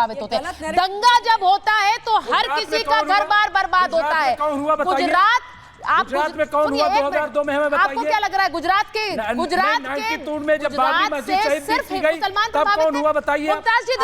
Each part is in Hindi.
प्रभावित होते हैं। दंगा जब होता है तो हर किसी का घर बार बर्बाद होता है। गुजरात गुजरात में कौन हुआ 2002 में, हमें बताइए। आपको क्या लग रहा है गुजरात के में जब बाबरी मस्जिद शहीद की गई तब कौन हुआ बताइए। मुमताज जी,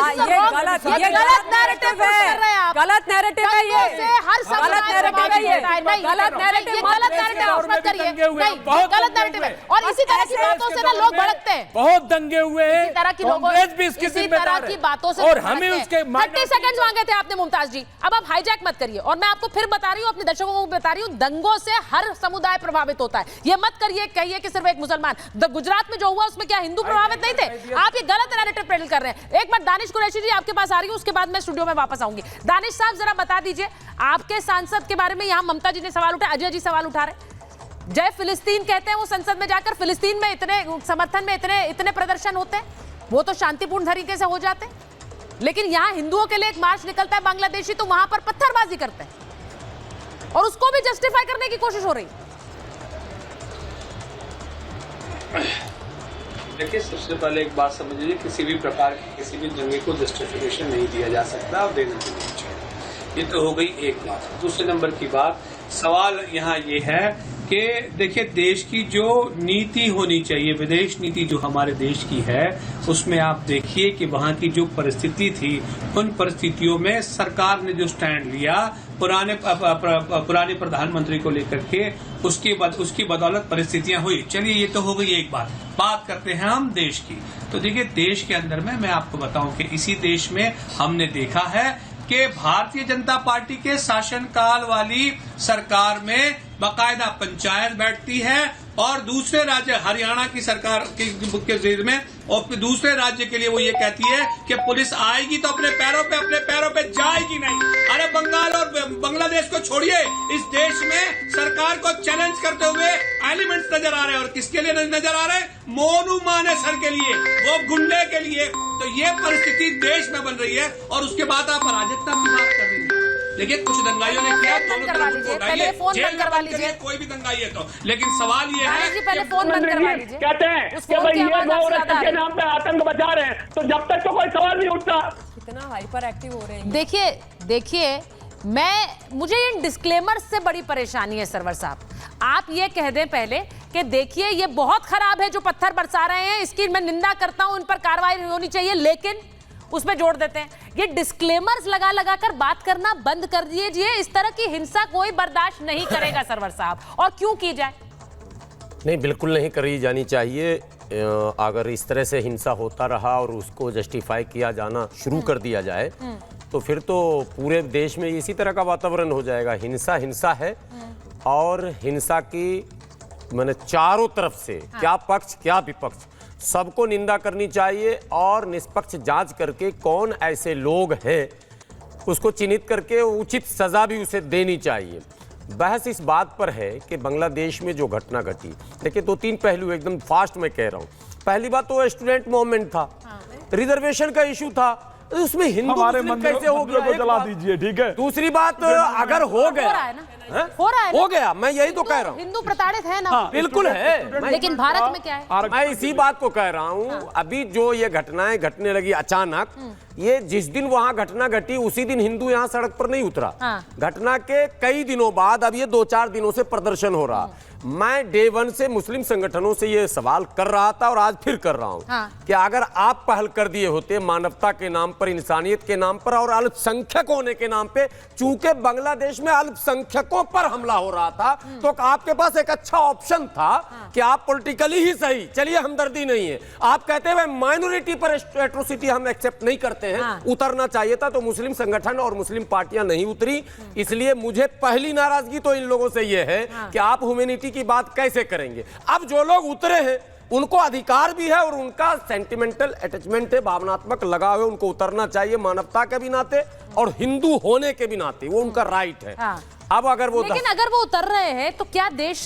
ये गलत नैरेटिव है, गलत नैरेटिव है, ये हर गलत नैरेटिव है, ये गलत नैरेटिव, गलत नैरेटिव मत करिए, नहीं गलत नैरेटिव है। और इसी तरह की बातों से ना लोग भड़कते हैं, बहुत दंगे हुए हैं, कांग्रेस भी इसकी जिम्मेदार है और हमें उसके 30 सेकंड मांगे थे आपने मुमताज जी, अब आप हाईजैक मत करिए। और मैं आपको फिर बता रही हूँ, अपने दर्शकों को बता रही हूँ, दंगों से हर समुदाय प्रभावित होता है। ये मत करिए, कहिए कि सिर्फ एक मुसलमान। गुजरात में जो हुआ उसमें क्या हिंदू प्रभावित नहीं थे? आप ये गलत नैरेटिव पेश कर रहे हैं। एक बार दानिश कुरैशी जी आपके पास आ रही हूं, उसके बाद मैं स्टूडियो में वापस आऊंगी। दानिश साहब जरा बता दीजिए, आपके सांसद के बारे में यहां ममता जी ने सवाल उठाया, अजय जी सवाल उठा रहे, जय फिलिस्तीन कहते हैं, वो संसद में जाकर फिलिस्तीन में इतने समर्थन में इतने प्रदर्शन होते हैं, वो तो शांतिपूर्ण तरीके से हो जाते हैं। लेकिन यहां हिंदुओं के लिए एक मार्च निकलता है बांग्लादेशी, तो वहां पर पत्थरबाजी करते हैं और उसको भी जस्टिफाई करने की कोशिश हो रही है। देखिए, सबसे पहले एक बात समझ लीजिए, किसी भी प्रकार की किसी भी दंगे को जस्टिफिकेशन नहीं दिया जा सकता और देना भी नहीं चाहिए। ये तो हो गई एक बात। दूसरे नंबर की बात, सवाल यहाँ ये है कि देखिए, देश की जो नीति होनी चाहिए, विदेश नीति जो हमारे देश की है, उसमें आप देखिए कि वहाँ की जो परिस्थिति थी, उन परिस्थितियों में सरकार ने जो स्टैंड लिया पुराने प्रधानमंत्री को लेकर के, उसकी बदौलत परिस्थितियां हुई। चलिए, ये तो हो गई एक बात करते हैं हम देश की। तो देखिए, देश के अंदर में मैं आपको बताऊं कि इसी देश में हमने देखा है कि भारतीय जनता पार्टी के शासनकाल वाली सरकार में बाकायदा पंचायत बैठती है और दूसरे राज्य हरियाणा की सरकार के जिले में और दूसरे राज्य के लिए वो ये कहती है कि पुलिस आएगी तो अपने पैरों पे जाएगी नहीं। अरे बंगाल और बांग्लादेश को छोड़िए, इस देश में सरकार को चैलेंज करते हुए एलिमेंट्स नजर आ रहे हैं। और किसके लिए नजर आ रहे हैं? मोनू मानेसर के लिए, वो गुंडे के लिए। तो ये परिस्थिति देश में बन रही है और उसके बाद आप अराजकता की बात कर रही है। देखिए, कुछ दंगाइयों ने किया, दोनों तरफ उठाइए, जेल में बंद करिए, कोई भी दंगाई है तो। लेकिन सवाल ये है कि पहले फोन बंद करवा लीजिए। कहते हैं कि भाई ये गौ के नाम पे आतंक बचा रहे हैं, तो जब तक तो कोई सवाल नहीं उठता। कितना हाइपर एक्टिव हो रहे हैं। देखिए मुझे इन डिस्क्लेमर से बड़ी परेशानी है सरवर साहब। आप ये कह दें पहले कि देखिए ये बहुत खराब है जो पत्थर बरसा रहे हैं, इसकी मैं निंदा करता हूं, इन पर कार्रवाई होनी चाहिए, लेकिन उसमें जोड़ देते हैं ये डिस्क्लेमर्स लगा कर बात करना बंद कर दीजिए। इस तरह की हिंसा कोई बर्दाश्त नहीं करेगा सरवर साहब, और क्यों की जाए? नहीं, बिल्कुल नहीं करी जानी चाहिए। अगर इस तरह से हिंसा होता रहा और उसको जस्टिफाई किया जाना शुरू कर दिया जाए तो फिर तो पूरे देश में इसी तरह का वातावरण हो जाएगा। हिंसा है और हिंसा की मैंने चारों तरफ से, क्या पक्ष क्या विपक्ष, सबको निंदा करनी चाहिए और निष्पक्ष जांच करके कौन ऐसे लोग हैं उसको चिन्हित करके उचित सजा भी उसे देनी चाहिए। बहस इस बात पर है कि बांग्लादेश में जो घटना घटी, देखिए 2-3 पहलू एकदम फास्ट में कह रहा हूँ। पहली बात तो स्टूडेंट मूवमेंट था, रिजर्वेशन का इशू था, उसमें हिंदू मुस्लिम कैसे हो गया, जला दीजिए, ठीक है। दूसरी बात, अगर हो गया हो गया, मैं यही तो कह रहा हूँ, हिंदू प्रताड़ित है ना, बिल्कुल है, लेकिन भारत में क्या है? मैं इसी बात को कह रहा हूँ। अभी जो ये घटनाएं घटने लगी अचानक, ये जिस दिन वहां घटना घटी उसी दिन हिंदू यहाँ सड़क पर नहीं उतरा। घटना के कई दिनों बाद अब ये 2-4 दिनों से प्रदर्शन हो रहा। मैं डे 1 से मुस्लिम संगठनों से ये सवाल कर रहा था और आज फिर कर रहा हूं कि अगर आप पहल कर दिए होते मानवता के नाम पर, इंसानियत के नाम पर और अल्पसंख्यक होने के नाम पे, चूंकि बांग्लादेश में अल्पसंख्यकों पर हमला हो रहा था, तो आपके पास एक अच्छा ऑप्शन था कि आप पॉलिटिकली ही सही, चलिए हमदर्दी नहीं है, आप कहते हैं माइनॉरिटी पर एट्रोसिटी हम एक्सेप्ट नहीं करते हैं, उतरना चाहिए था। तो मुस्लिम संगठन और मुस्लिम पार्टियां नहीं उतरी। इसलिए मुझे पहली नाराजगी तो इन लोगों से यह है कि आप ह्यूमैनिटी की बात कैसे करेंगे। अब जो लोग उतरे हैं उनको अधिकार भी है और उनका सेंटिमेंटल अटैचमेंट है, भावनात्मक लगाव है, उनको उतरना चाहिए मानवता के भी नाते और हिंदू होने के भी नाते, वो उनका राइट है। अब अगर वो लेकिन अगर वो उतर रहे हैं तो क्या देश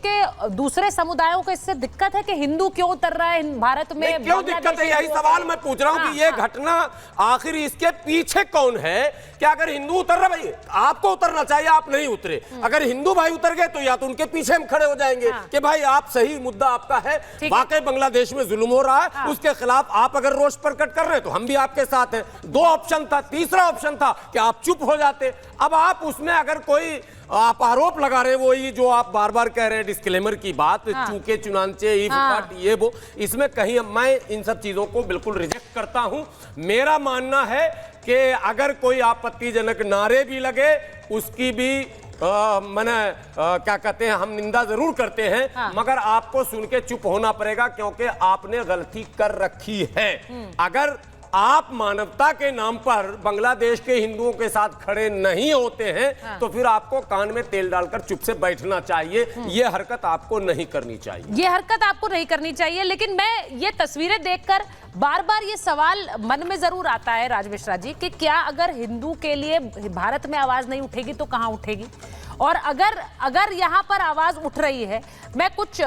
के दूसरे समुदायों को इससे दिक्कत है कि हिंदू क्यों उतर रहा है भारत में? क्यों दिक्कत है, यही सवाल मैं पूछ रहा हूं कि ये घटना आखिर इसके पीछे कौन है? क्या अगर हिंदू उतर रहे, भाई आपको उतरना चाहिए, आप नहीं उतरे। अगर हिंदू भाई उतर गए तो या तो उनके पीछे हम खड़े हो जाएंगे कि भाई आप सही, मुद्दा आपका है, वाकई बांग्लादेश में जुल्म हो रहा है, उसके खिलाफ आप अगर रोष प्रकट कर रहे हैं तो हम भी आपके साथ हैं। दो ऑप्शन था, तीसरा ऑप्शन था कि आप चुप हो जाते। अब आप उसमें अगर कोई आप आरोप लगा रहे, वो ये जो आप बार बार कह रहे हैं डिस्क्लेमर की बात, चूके चुनांचे ये वो, इसमें कहीं मैं इन सब चीजों को बिल्कुल रिजेक्ट करता हूं। मेरा मानना है कि अगर कोई आपत्तिजनक नारे भी लगे उसकी भी क्या कहते हैं, हम निंदा जरूर करते हैं, मगर आपको सुन के चुप होना पड़ेगा क्योंकि आपने गलती कर रखी है। अगर आप मानवता के नाम पर बांग्लादेश के हिंदुओं के साथ खड़े नहीं होते हैं तो फिर आपको कान में तेल डालकर चुप से बैठना चाहिए। ये हरकत आपको नहीं करनी चाहिए, ये हरकत आपको नहीं करनी चाहिए। लेकिन मैं ये तस्वीरें देखकर बार बार ये सवाल मन में जरूर आता है राज मिश्रा जी कि क्या अगर हिंदू के लिए भारत में आवाज नहीं उठेगी तो कहां उठेगी? और अगर यहां पर आवाज उठ रही है, मैं कुछ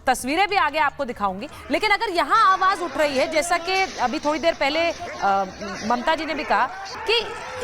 तस्वीरें भी आगे आपको दिखाऊंगी, लेकिन अगर यहां आवाज उठ रही है, जैसा कि अभी थोड़ी देर पहले ममता जी ने भी कहा कि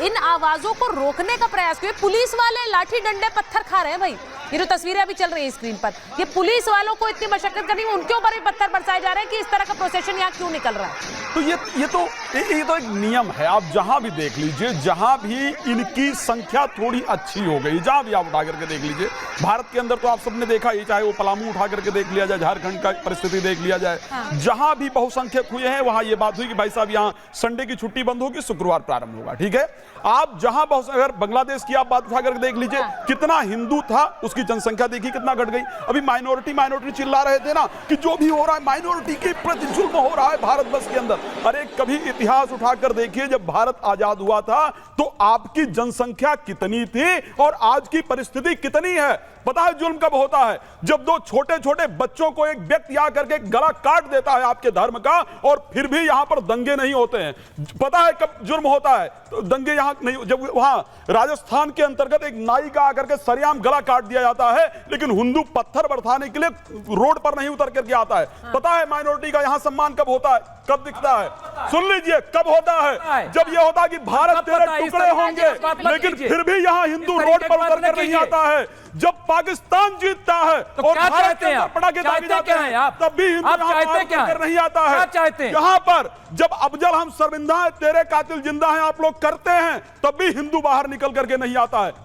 इन आवाजों को रोकने का प्रयास किया, पुलिस वाले लाठी डंडे पत्थर खा रहे हैं। भाई ये जो तस्वीरें अभी चल रही है स्क्रीन पर, ये पुलिस वालों को इतनी मशक्कत करनी, उनके ऊपर भी पत्थर बरसाए जा रहे हैं कि इस तरह का प्रोसेशन यहाँ क्यों निकल रहा है? तो ये तो एक नियम है। आप जहां भी देख लीजिए, जहां भी इनकी संख्या थोड़ी अच्छी हो गई, जहां भी आप उठा करके देख लीजिए, भारत के अंदर तो आप सबने देखा ही, चाहे वो पलामू उठा करके देख लिया जाए, झारखंड का परिस्थिति देख लिया जाए, जहां भी बहुसंख्यक हुए हैं वहां ये बात हुई कि भाई साहब यहाँ संडे की छुट्टी बंद होगी, शुक्रवार प्रारंभ होगा। ठीक है, आप जहां अगर बांग्लादेश की आप बात उठा करके देख लीजिए, कितना हिंदू था, उसकी जनसंख्या देखिए कितना घट गई। अभी माइनॉरिटी चिल्ला रहे थे ना कि जो भी हो रहा है माइनॉरिटी के प्रति जुल्म हो रहा है भारतवर्ष के अंदर। अरे कभी इतिहास उठाकर देखिए, जब भारत आजाद हुआ था तो आपकी जनसंख्या कितनी थी और आज की परिस्थिति कितनी है? पता है जुल्म कब होता है? जब दो छोटे छोटे बच्चों को एक व्यक्ति आकर के गला काट देता है आपके धर्म का, और फिर भी यहां पर दंगे नहीं होते हैं। पता है कब जुल्म होता है? तो दंगे यहां नहीं, जब वहां राजस्थान के अंतर्गत एक नाई का आकर के सरेआम गला काट दिया जाता है, लेकिन हिंदू पत्थर बरसाने के लिए रोड पर नहीं उतर करके आता है। पता है माइनॉरिटी का यहां सम्मान कब होता है, कब दिखता है? सुन लीजिए, कब होता है? जब यह होता है कि भारत तेरे टुकड़े होंगे, लेकिन फिर भी यहां हिंदू रोड पर उतर कर नहीं आता है। जब पाकिस्तान जीतता है तो और क्या भारत चाहते हैं आप? पटाखे दागे जाते हैं, आप? तब भी हिंदू आप यहाँ चाहते क्या है? नहीं आता है। क्या चाहते हैं? यहाँ पर जब अफजल हम शर्मिंदा है, तेरे कातिल जिंदा हैं, आप लोग करते हैं, तब भी हिंदू बाहर निकल करके नहीं आता है।